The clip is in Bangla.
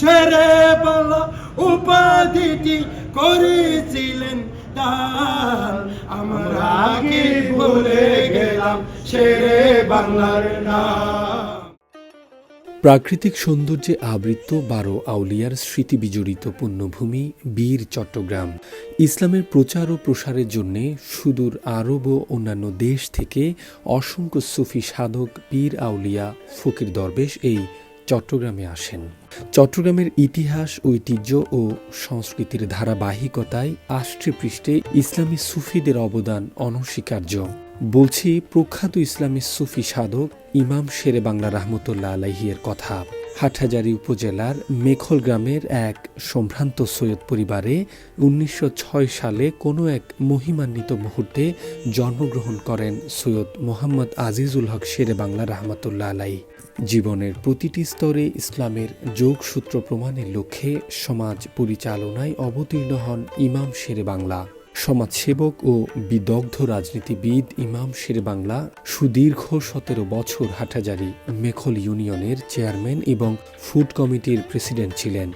শেরে বাংলা উপাধিটি করেছিলেন দান। আমরা কি ভুলে গেলাম শেরে বাংলার নাম। প্রাকৃতিক সৌন্দর্যে আবৃত 12 আউলিয়ার স্মৃতি বিজড়িত পুণ্যভূমি বীর চট্টগ্রাম। ইসলামের প্রচার ও প্রসারের জন্য সুদূর আরব ও অন্যান্য দেশ থেকে অসংখ্য সুফি সাধক, পীর, আউলিয়া, ফকির, দরবেশ এই চট্টগ্রামে আসেন। চট্টগ্রামের ইতিহাস, ঐতিহ্য ও সংস্কৃতির ধারাবাহিকতায় আষ্টে পৃষ্ঠে ইসলামী সুফিদের অবদান অনস্বীকার্য। বলছি প্রখ্যাত ইসলামী সুফি সাধক ইমাম শেরে বাংলা রহমতুল্লাহ আলাইহির কথা। হাটহাজারী উপজেলার মেখল গ্রামের এক সম্ভ্রান্ত সৈয়দ পরিবারে 1906 সালে কোনো এক মহিমান্বিত মুহূর্তে জন্মগ্রহণ করেন সৈয়দ মোহাম্মদ আজিজুল হক শেরে বাংলা রহমতুল্লাহ আলাইহি। জীবনের প্রতিটি স্তরে ইসলামের যোগসূত্র প্রমাণের লক্ষ্যে সমাজ পরিচালনায় অবতীর্ণ হন ইমাম শেরে বাংলা। সমাজসেবক ও বিদগ্ধ রাজনীতিবিদ ইমাম শেরে বাংলা সুদীর্ঘ 17 বছর হাটহাজারী মেখল ইউনিয়নের চেয়ারম্যান এবং ফুড কমিটির প্রেসিডেন্ট ছিলেন।